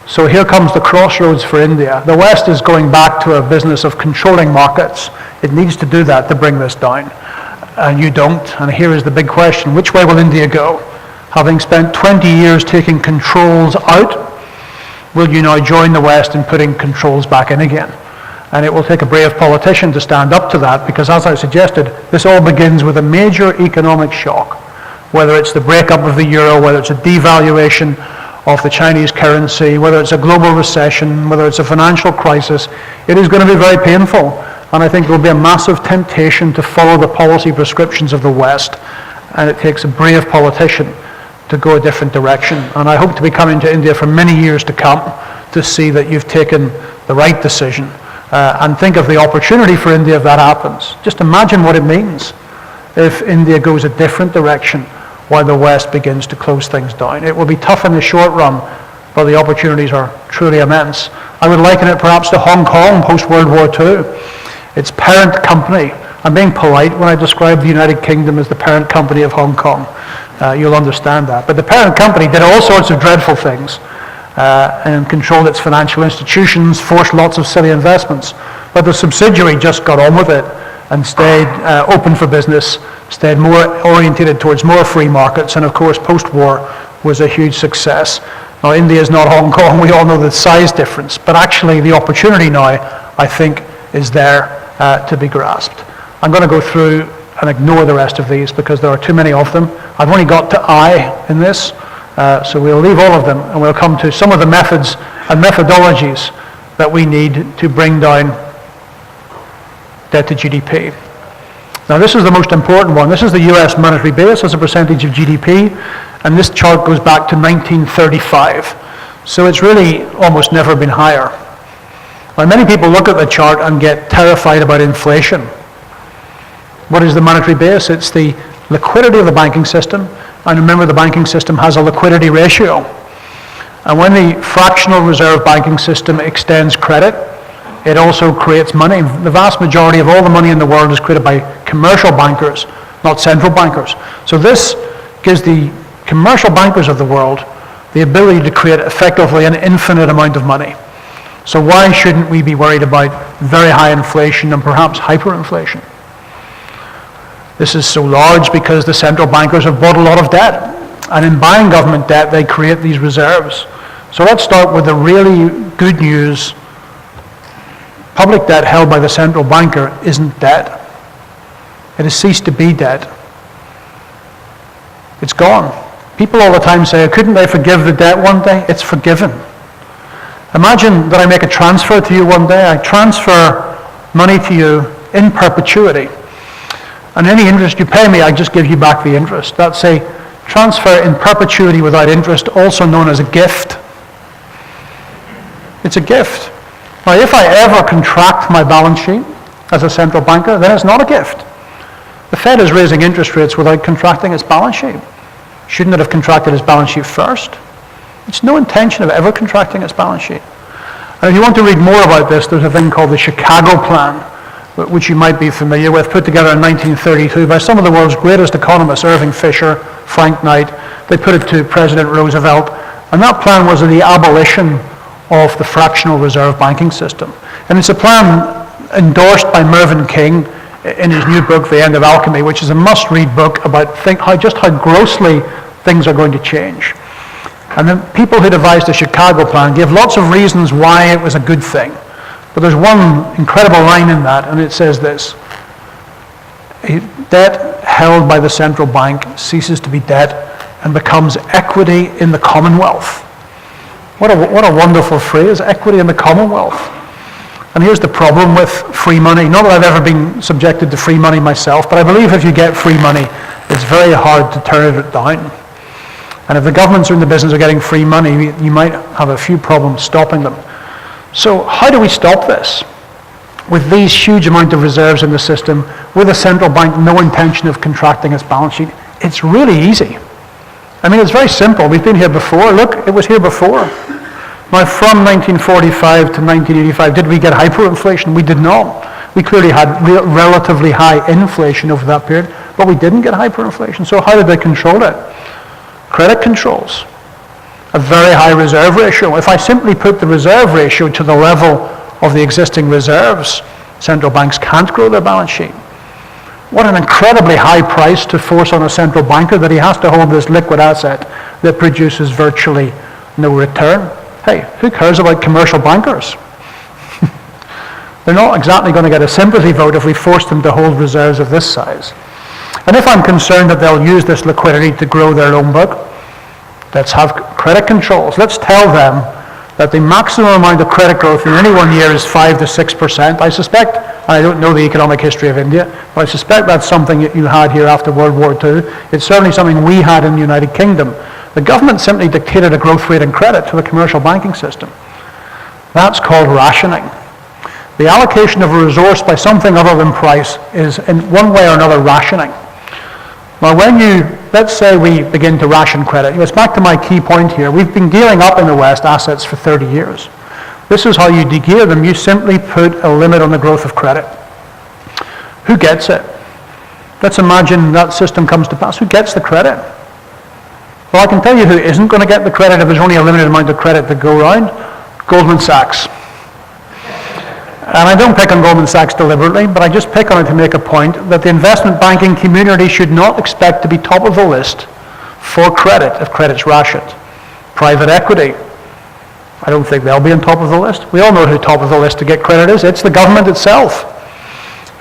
So here comes the crossroads for India. The West is going back to a business of controlling markets. It needs to do that to bring this down. And you don't. And here is the big question. Which way will India go? Having spent 20 years taking controls out, will you now join the West in putting controls back in again? And it will take a brave politician to stand up to that, because as I suggested, this all begins with a major economic shock. Whether it's the breakup of the euro, whether it's a devaluation of the Chinese currency, whether it's a global recession, whether it's a financial crisis, it is going to be very painful. And I think there will be a massive temptation to follow the policy prescriptions of the West. And it takes a brave politician to go a different direction. And I hope to be coming to India for many years to come to see that you've taken the right decision. And think of the opportunity for India if that happens. Just imagine what it means if India goes a different direction while the West begins to close things down. It will be tough in the short run, but the opportunities are truly immense. I would liken it perhaps to Hong Kong post-World War II. Its parent company, I'm being polite when I describe the United Kingdom as the parent company of Hong Kong. You'll understand that. But the parent company did all sorts of dreadful things and controlled its financial institutions, forced lots of silly investments. But the subsidiary just got on with it and stayed open for business, stayed more orientated towards more free markets, and of course post-war was a huge success. Now India is not Hong Kong, we all know the size difference, but actually the opportunity now, I think, is there to be grasped. I'm going to go through and ignore the rest of these because there are too many of them. I've only got to I in this, so we'll leave all of them and we'll come to some of the methods and methodologies that we need to bring down debt to GDP. Now this is the most important one. This is the US monetary base as a percentage of GDP, and this chart goes back to 1935. So it's really almost never been higher. Now many people look at the chart and get terrified about inflation. What is the monetary base? It's the liquidity of the banking system, and remember the banking system has a liquidity ratio. And when the fractional reserve banking system extends credit, it also creates money. The vast majority of all the money in the world is created by commercial bankers, not central bankers. So this gives the commercial bankers of the world the ability to create effectively an infinite amount of money. So why shouldn't we be worried about very high inflation and perhaps hyperinflation? This is so large because the central bankers have bought a lot of debt. And in buying government debt, they create these reserves. So let's start with the really good news. Public debt held by the central banker isn't debt. It has ceased to be debt. It's gone. People all the time say, couldn't they forgive the debt one day? It's forgiven. Imagine that I make a transfer to you one day. I transfer money to you in perpetuity. And any interest you pay me, I just give you back the interest. That's a transfer in perpetuity without interest, also known as a gift. It's a gift. Now, if I ever contract my balance sheet as a central banker, then it's not a gift. The Fed is raising interest rates without contracting its balance sheet. Shouldn't it have contracted its balance sheet first? It's no intention of ever contracting its balance sheet. And if you want to read more about this, there's a thing called the Chicago Plan, which you might be familiar with, put together in 1932 by some of the world's greatest economists, Irving Fisher, Frank Knight. They put it to President Roosevelt, and that plan was the abolition of the fractional reserve banking system. And it's a plan endorsed by Mervyn King in his new book, The End of Alchemy, which is a must-read book about just how grossly things are going to change. And the people who devised the Chicago Plan gave lots of reasons why it was a good thing. But there's one incredible line in that, and it says this: a debt held by the central bank ceases to be debt and becomes equity in the Commonwealth. What a wonderful phrase, equity in the Commonwealth. And here's the problem with free money. Not that I've ever been subjected to free money myself, but I believe if you get free money, it's very hard to turn it down. And if the governments are in the business of getting free money, you might have a few problems stopping them. So how do we stop this? With these huge amount of reserves in the system, with a central bank no intention of contracting its balance sheet, it's really easy. I mean, it's very simple. We've been here before. Look, it was here before. Now, from 1945 to 1985, did we get hyperinflation? We did not. We clearly had relatively high inflation over that period, but we didn't get hyperinflation. So how did they control it? Credit controls. A very high reserve ratio. If I simply put the reserve ratio to the level of the existing reserves, central banks can't grow their balance sheet. What an incredibly high price to force on a central banker that he has to hold this liquid asset that produces virtually no return. Hey, who cares about commercial bankers? They're not exactly going to get a sympathy vote if we force them to hold reserves of this size. And if I'm concerned that they'll use this liquidity to grow their loan book, let's have credit controls. Let's tell them that the maximum amount of credit growth in any one year is 5 to 6%. I suspect, and I don't know the economic history of India, but I suspect that's something that you had here after World War II. It's certainly something we had in the United Kingdom. The government simply dictated a growth rate in credit to the commercial banking system. That's called rationing. The allocation of a resource by something other than price is in one way or another rationing. Now when you let's say we begin to ration credit. It's back to my key point here. We've been gearing up in the West assets for 30 years. This is how you de-gear them. You simply put a limit on the growth of credit. Who gets it? Let's imagine that system comes to pass. Who gets the credit? Well, I can tell you who isn't going to get the credit if there's only a limited amount of credit to go around. Goldman Sachs. And I don't pick on Goldman Sachs deliberately, but I just pick on it to make a point that the investment banking community should not expect to be top of the list for credit if credit's rationed. Private equity, I don't think they'll be on top of the list. We all know who top of the list to get credit is. It's the government itself.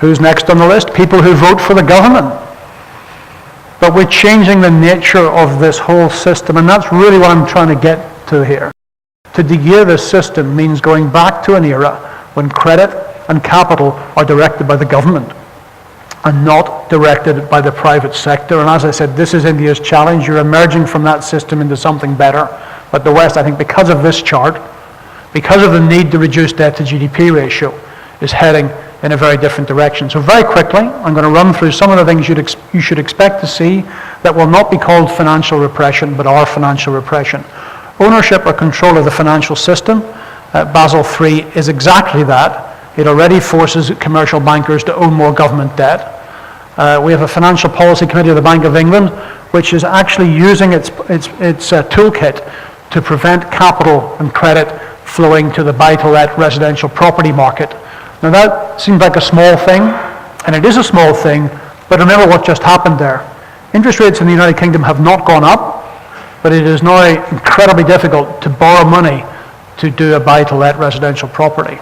Who's next on the list? People who vote for the government. But we're changing the nature of this whole system, and that's really what I'm trying to get to here. To de-gear this system means going back to an era when credit and capital are directed by the government and not directed by the private sector. And as I said, this is India's challenge. You're emerging from that system into something better. But the West, I think, because of this chart, because of the need to reduce debt to GDP ratio, is heading in a very different direction. So very quickly, I'm going to run through some of the things you should expect to see that will not be called financial repression, but are financial repression. Ownership or control of the financial system. Basel III is exactly that. It already forces commercial bankers to own more government debt. We have a Financial Policy Committee of the Bank of England, which is actually using its toolkit to prevent capital and credit flowing to the buy-to-let residential property market. Now that seems like a small thing, and it is a small thing, but remember what just happened there. Interest rates in the United Kingdom have not gone up, but it is now incredibly difficult to borrow money to do a buy-to-let residential property.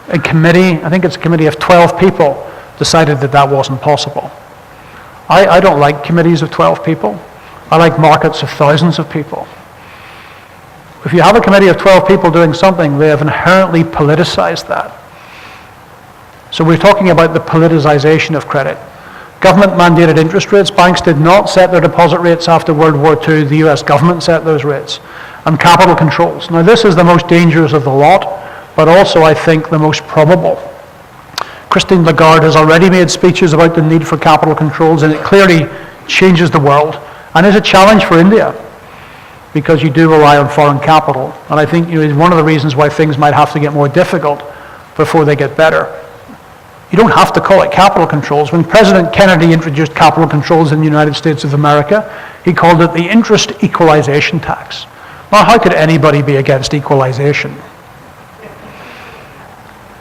A committee, I think it's a committee of 12 people, decided that that wasn't possible. I don't like committees of 12 people. I like markets of thousands of people. If you have a committee of 12 people doing something, they have inherently politicized that. So we're talking about the politicization of credit. Government-mandated interest rates. Banks did not set their deposit rates after World War II. The US government set those rates. And capital controls. Now this is the most dangerous of the lot, but also I think the most probable. Christine Lagarde has already made speeches about the need for capital controls, and it clearly changes the world and is a challenge for India, because you do rely on foreign capital. And I think it's one of the reasons why things might have to get more difficult before they get better. You don't have to call it capital controls. When President Kennedy introduced capital controls in the United States of America, he called it the interest equalization tax. Well, how could anybody be against equalization?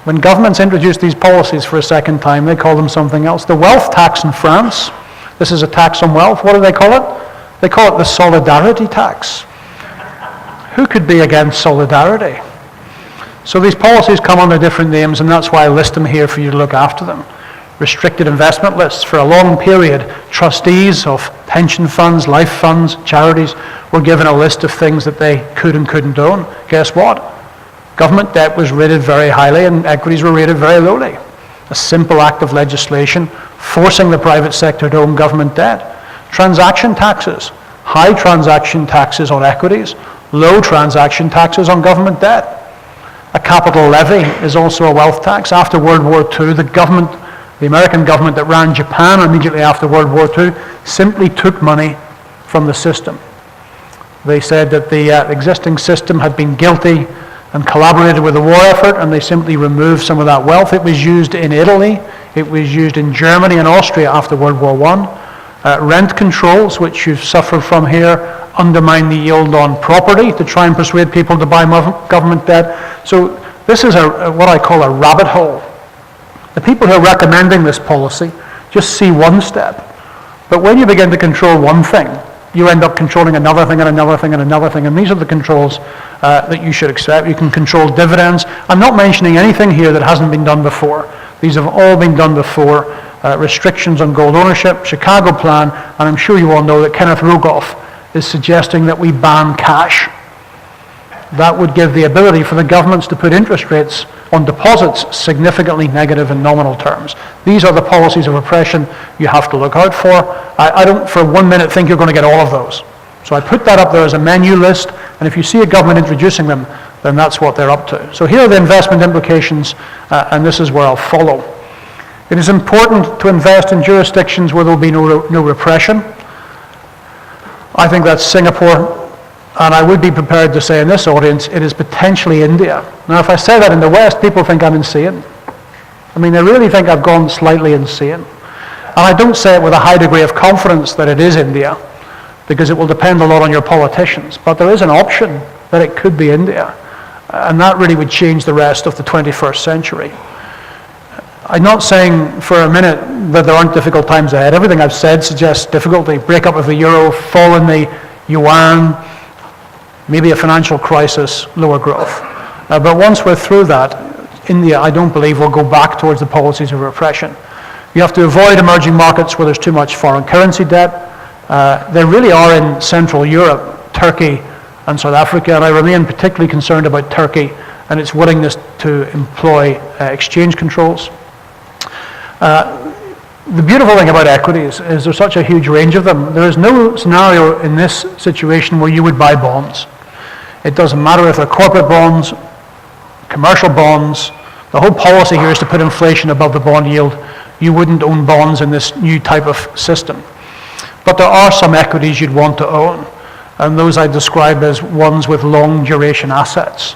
When governments introduce these policies for a second time, they call them something else. The wealth tax in France, this is a tax on wealth. What do they call it? They call it the solidarity tax. Who could be against solidarity? So these policies come under different names, and that's why I list them here for you to look after them. Restricted investment lists. For a long period, trustees of pension funds, life funds, charities were given a list of things that they could and couldn't own. Guess what? Government debt was rated very highly and equities were rated very lowly. A simple act of legislation forcing the private sector to own government debt. Transaction taxes. High transaction taxes on equities, low transaction taxes on government debt. A capital levy is also a wealth tax. After World War II, the American government that ran Japan immediately after World War II simply took money from the system. They said that the existing system had been guilty and collaborated with the war effort, and they simply removed some of that wealth. It was used in Italy, it was used in Germany and Austria after World War I. Rent controls, which you've suffered from here, undermine the yield on property to try and persuade people to buy government debt. So this is what I call a rabbit hole. The people who are recommending this policy just see one step. But when you begin to control one thing, you end up controlling another thing and another thing and another thing. And these are the controls that you should accept. You can control dividends. I'm not mentioning anything here that hasn't been done before. These have all been done before. Restrictions on gold ownership, Chicago Plan, and I'm sure you all know that Kenneth Rogoff is suggesting that we ban cash. That would give the ability for the governments to put interest rates on deposits significantly negative in nominal terms. These are the policies of repression you have to look out for. I don't for 1 minute think you're going to get all of those. So I put that up there as a menu list, and if you see a government introducing them, then that's what they're up to. So here are the investment implications, and this is where I'll follow. It is important to invest in jurisdictions where there will be no repression. I think that's Singapore, and I would be prepared to say in this audience, it is potentially India. Now, if I say that in the West, people think I'm insane. I mean, they really think I've gone slightly insane. And I don't say it with a high degree of confidence that it is India, because it will depend a lot on your politicians. But there is an option that it could be India, and that really would change the rest of the 21st century. I'm not saying for a minute that there aren't difficult times ahead. Everything I've said suggests difficulty. Breakup of the euro, fall in the yuan, maybe a financial crisis, lower growth. But once we're through that, India, I don't believe, will go back towards the policies of repression. You have to avoid emerging markets where there's too much foreign currency debt. There really are in Central Europe, Turkey and South Africa, and I remain particularly concerned about Turkey and its willingness to employ exchange controls. The beautiful thing about equities is there's such a huge range of them. There is no scenario in this situation where you would buy bonds. It doesn't matter if they're corporate bonds, commercial bonds. The whole policy here is to put inflation above the bond yield. You wouldn't own bonds in this new type of system. But there are some equities you'd want to own, and those I describe as ones with long duration assets.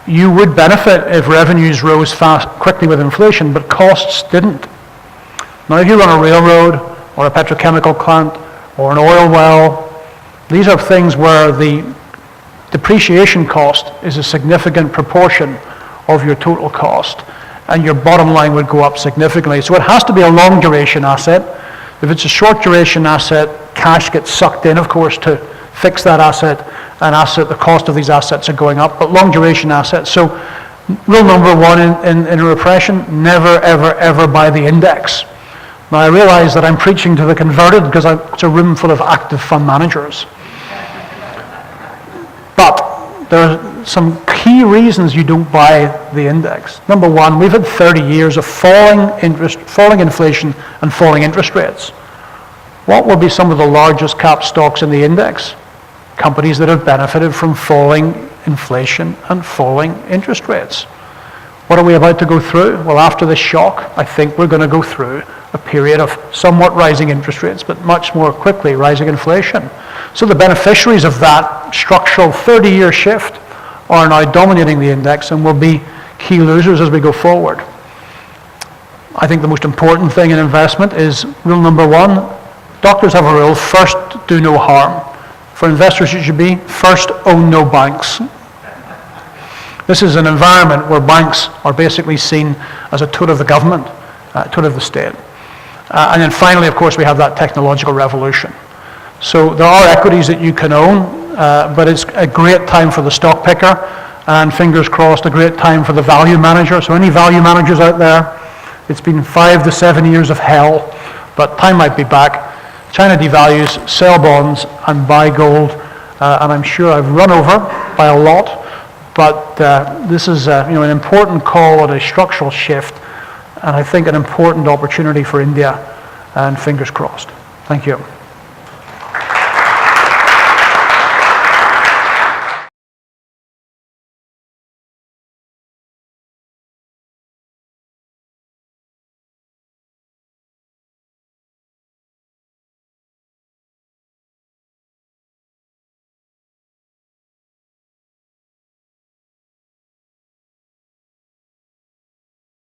You would benefit if revenues rose quickly with inflation, but costs didn't. Now, if you run a railroad or a petrochemical plant or an oil well, these are things where the depreciation cost is a significant proportion of your total cost, and your bottom line would go up significantly. So it has to be a long duration asset. If it's a short duration asset, cash gets sucked in, of course, to fix that asset, and the cost of these assets are going up, but long duration assets. So rule number one in repression, never, ever, ever buy the index. Now, I realize that I'm preaching to the converted because it's a room full of active fund managers. But there are some key reasons you don't buy the index. Number one, we've had 30 years of falling inflation and falling interest rates. What will be some of the largest cap stocks in the index? Companies that have benefited from falling inflation and falling interest rates. What are we about to go through? Well, after this shock, I think we're going to go through a period of somewhat rising interest rates, but much more quickly rising inflation. So the beneficiaries of that structural 30-year shift are now dominating the index and will be key losers as we go forward. I think the most important thing in investment is rule number one. Doctors have a rule: first, do no harm. For investors, it should be first, own no banks. This is an environment where banks are basically seen as a tool of the government, tool of the state. And then finally, of course, we have that technological revolution. So there are equities that you can own, but it's a great time for the stock picker, and fingers crossed, a great time for the value manager. So any value managers out there, it's been 5 to 7 years of hell, but time might be back. China devalues, sell bonds, and buy gold. And I'm sure I've run over by a lot, but this is an important call on a structural shift, and I think an important opportunity for India, and fingers crossed. Thank you.